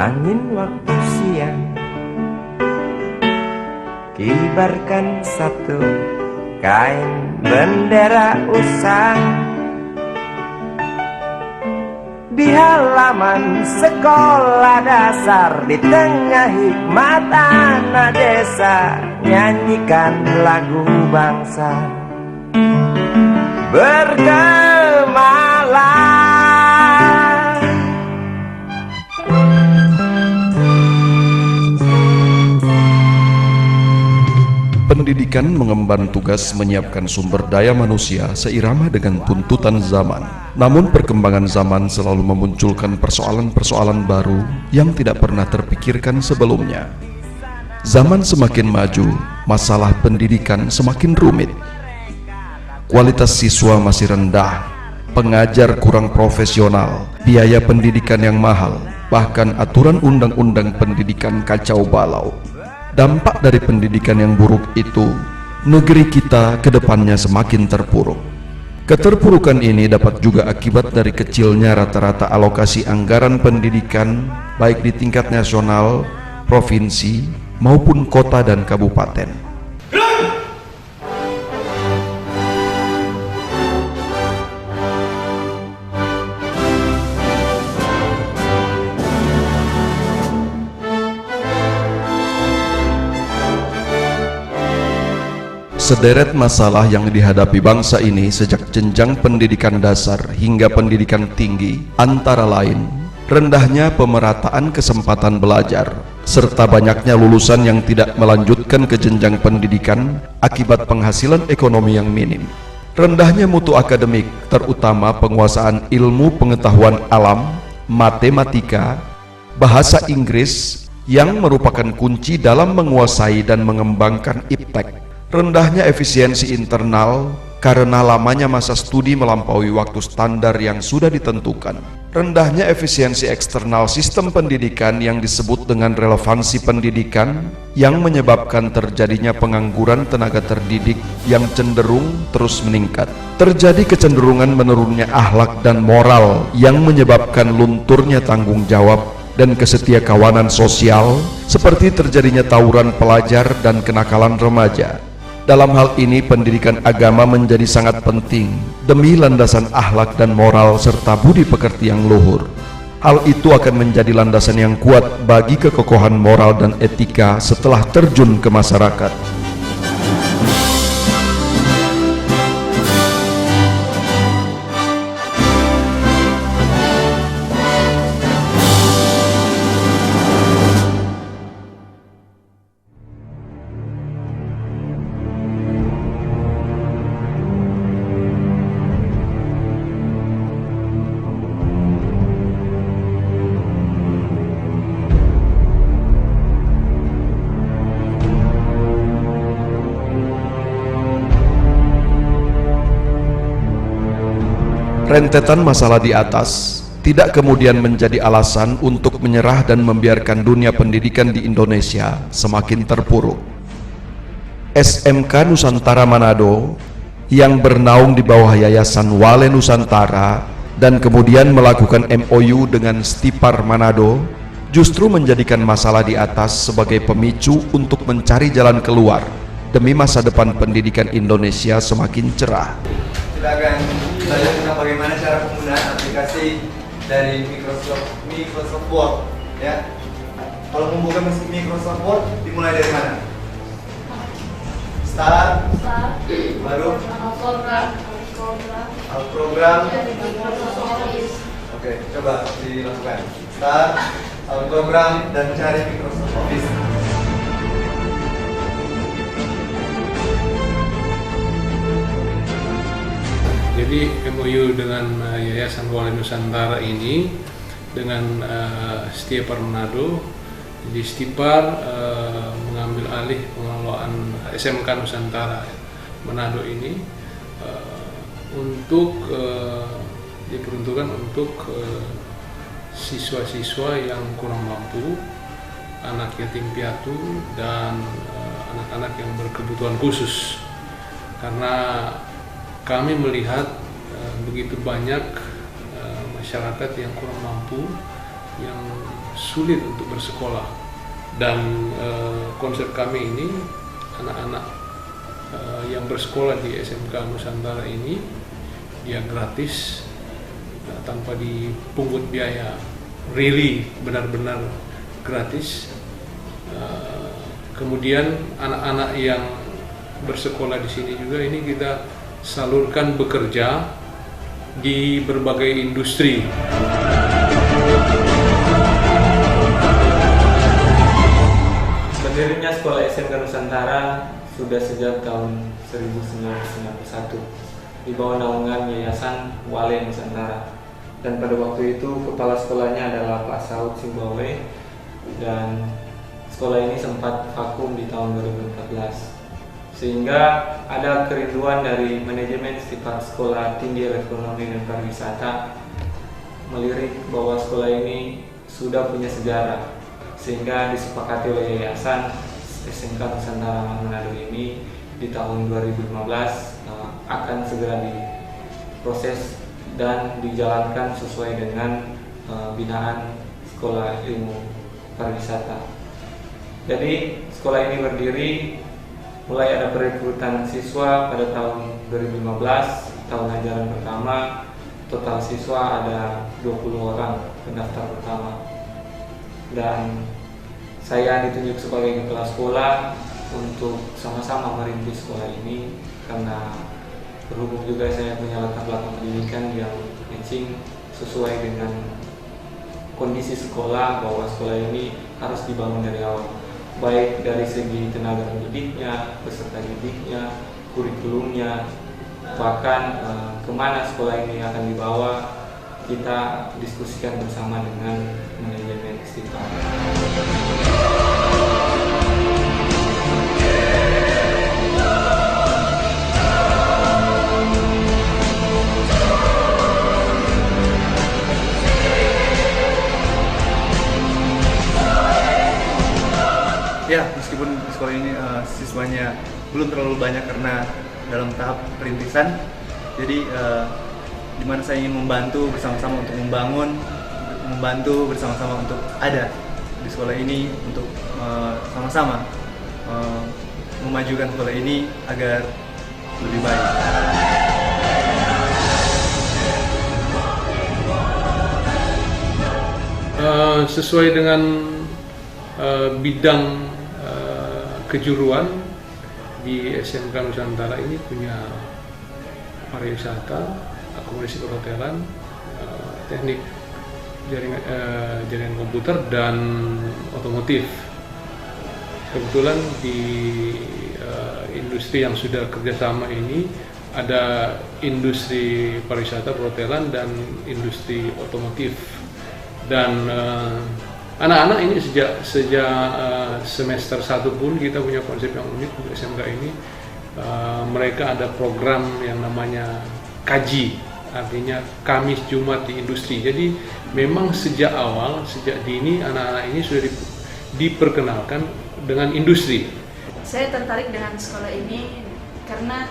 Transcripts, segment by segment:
angin waktu siang, kibarkan satu kain bendera usang di halaman sekolah dasar, di tengah hikmat anak desa, nyanyikan lagu bangsa bergemalang. Pendidikan mengemban tugas menyiapkan sumber daya manusia seirama dengan tuntutan zaman. Namun perkembangan zaman selalu memunculkan persoalan-persoalan baru yang tidak pernah terpikirkan sebelumnya. Zaman semakin maju, masalah pendidikan semakin rumit. Kualitas siswa masih rendah, pengajar kurang profesional, biaya pendidikan yang mahal, bahkan aturan undang-undang pendidikan kacau balau. Dampak dari pendidikan yang buruk itu, negeri kita ke depannya semakin terpuruk. Keterpurukan ini dapat juga akibat dari kecilnya rata-rata alokasi anggaran pendidikan baik di tingkat nasional, provinsi, maupun kota dan kabupaten. Sederet masalah yang dihadapi bangsa ini sejak jenjang pendidikan dasar hingga pendidikan tinggi, antara lain rendahnya pemerataan kesempatan belajar, serta banyaknya lulusan yang tidak melanjutkan ke jenjang pendidikan akibat penghasilan ekonomi yang minim. Rendahnya mutu akademik, terutama penguasaan ilmu pengetahuan alam, matematika, bahasa Inggris yang merupakan kunci dalam menguasai dan mengembangkan iptek. Rendahnya efisiensi internal karena lamanya masa studi melampaui waktu standar yang sudah ditentukan. Rendahnya efisiensi eksternal sistem pendidikan yang disebut dengan relevansi pendidikan yang menyebabkan terjadinya pengangguran tenaga terdidik yang cenderung terus meningkat. Terjadi kecenderungan menurunnya akhlak dan moral yang menyebabkan lunturnya tanggung jawab dan kesetiakawanan sosial, seperti terjadinya tawuran pelajar dan kenakalan remaja. Dalam hal ini pendidikan agama menjadi sangat penting demi landasan akhlak dan moral serta budi pekerti yang luhur. Hal itu akan menjadi landasan yang kuat bagi kekokohan moral dan etika setelah terjun ke masyarakat. Rentetan masalah di atas tidak kemudian menjadi alasan untuk menyerah dan membiarkan dunia pendidikan di Indonesia semakin terpuruk. SMK Nusantara Manado yang bernaung di bawah Yayasan Wale Nusantara dan kemudian melakukan MOU dengan Stipar Manado justru menjadikan masalah di atas sebagai pemicu untuk mencari jalan keluar demi masa depan pendidikan Indonesia semakin cerah. Kita akan belajar tentang bagaimana cara penggunaan aplikasi dari Microsoft Word, ya. Kalau membuka Microsoft Word dimulai dari mana? Start, baru Alt program. Oke, coba dilakukan. Start, Alt program, dan cari Microsoft Office. Jadi MOU dengan Yayasan Wale Nusantara ini dengan Stipar Manado, jadi Stipar mengambil alih pengelolaan SMK Nusantara Manado ini untuk diperuntukkan untuk siswa-siswa yang kurang mampu, anak yatim piatu, dan anak-anak yang berkebutuhan khusus. Karena kami melihat begitu banyak masyarakat yang kurang mampu yang sulit untuk bersekolah. Dan konsep kami ini, anak-anak yang bersekolah di SMK Nusantara ini dia gratis, tanpa dipungut biaya, really benar-benar gratis. Kemudian anak-anak yang bersekolah di sini juga ini kita salurkan bekerja di berbagai industri. Berdirinya Sekolah SMK Nusantara sudah sejak tahun 1991 di bawah naungan Yayasan Wale Nusantara, dan pada waktu itu kepala sekolahnya adalah Pak Saud Simbawe, dan sekolah ini sempat vakum di tahun 2014 sehingga ada kerinduan dari manajemen Sifat Sekolah Tinggi Ekonomi dan Pariwisata melirik bahwa sekolah ini sudah punya sejarah, sehingga disepakati oleh Yayasan SMK Nusantara Manado ini di tahun 2015 akan segera diproses dan dijalankan sesuai dengan binaan Sekolah Ilmu Pariwisata. Jadi sekolah ini berdiri mulai ada perekrutan siswa pada tahun 2015, tahun ajaran pertama. Total siswa ada 20 orang pendaftar pertama, dan saya ditunjuk sebagai kepala sekolah untuk sama-sama merintis sekolah ini, karena berhubung juga saya punya latar belakang pendidikan yang matching sesuai dengan kondisi sekolah, bahwa sekolah ini harus dibangun dari awal, baik dari segi tenaga pendidiknya, peserta didiknya, kurikulumnya, bahkan kemana sekolah ini akan dibawa, kita diskusikan bersama dengan manajemen Istiqlal. Ya, meskipun di sekolah ini siswanya belum terlalu banyak karena dalam tahap perintisan, jadi di mana saya ingin membantu bersama-sama untuk membantu bersama-sama untuk ada di sekolah ini, untuk sama-sama memajukan sekolah ini agar lebih baik. Sesuai dengan bidang kejuruan di SMK Nusantara ini punya pariwisata, akomodasi perhotelan, teknik jaringan komputer, dan otomotif. Kebetulan di industri yang sudah kerjasama ini ada industri pariwisata perhotelan dan industri otomotif. Dan anak-anak ini sejak semester 1 pun kita punya konsep yang unik untuk SMK ini. Mereka ada program yang namanya kaji, artinya Kamis Jumat di industri. Jadi memang sejak awal, sejak dini anak-anak ini sudah diperkenalkan dengan industri. Saya tertarik dengan sekolah ini karena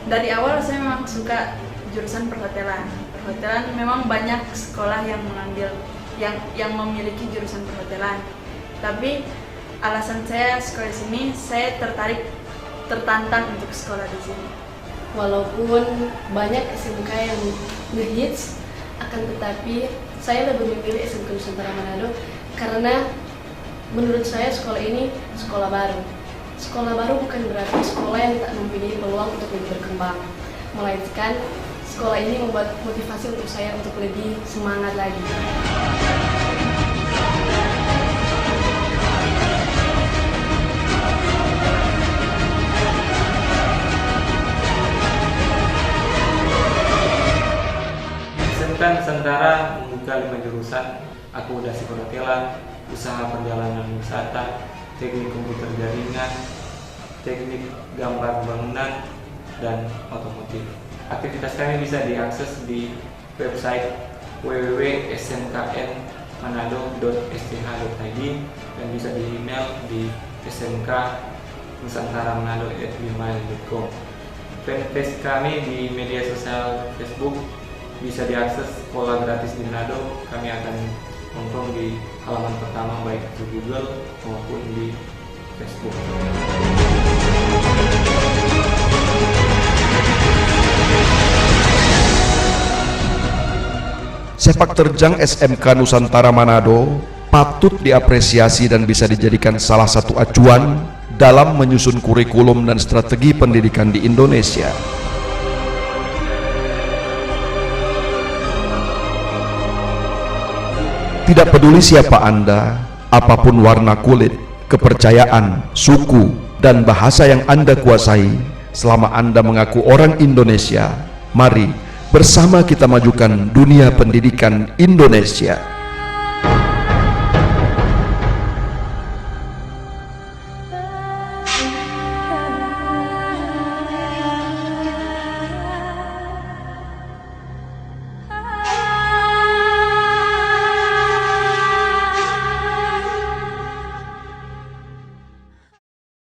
dari awal saya memang suka jurusan perhotelan. Perhotelan memang banyak sekolah yang mengambil yang memiliki jurusan perhotelan. Tapi alasan saya sekolah di sini, saya tertantang untuk sekolah di sini. Walaupun banyak SMK yang ngehits, akan tetapi saya lebih memilih SMK Nusantara Manado karena menurut saya sekolah ini sekolah baru. Sekolah baru bukan berarti sekolah yang tak mempunyai peluang untuk lebih berkembang, melainkan sekolah ini membuat motivasi untuk saya untuk lebih semangat lagi. SMK Nusantara membuka 5 jurusan: akomodasi perhotelan, usaha perjalanan wisata, teknik komputer jaringan, teknik gambar bangunan, dan otomotif. Aktivitas kami bisa diakses di website www.smknmanado.sch.id dan bisa di email di smknusantaramanaado@gmail.com. Fanpage kami di media sosial Facebook bisa diakses sekolah gratis di Manado, kami akan nongkrong di halaman pertama baik di Google maupun di Facebook. Sepak terjang SMK Nusantara Manado patut diapresiasi dan bisa dijadikan salah satu acuan dalam menyusun kurikulum dan strategi pendidikan di Indonesia. Tidak peduli siapa Anda, apapun warna kulit, kepercayaan, suku, dan bahasa yang Anda kuasai, selama Anda mengaku orang Indonesia, mari bersama kita majukan dunia pendidikan Indonesia.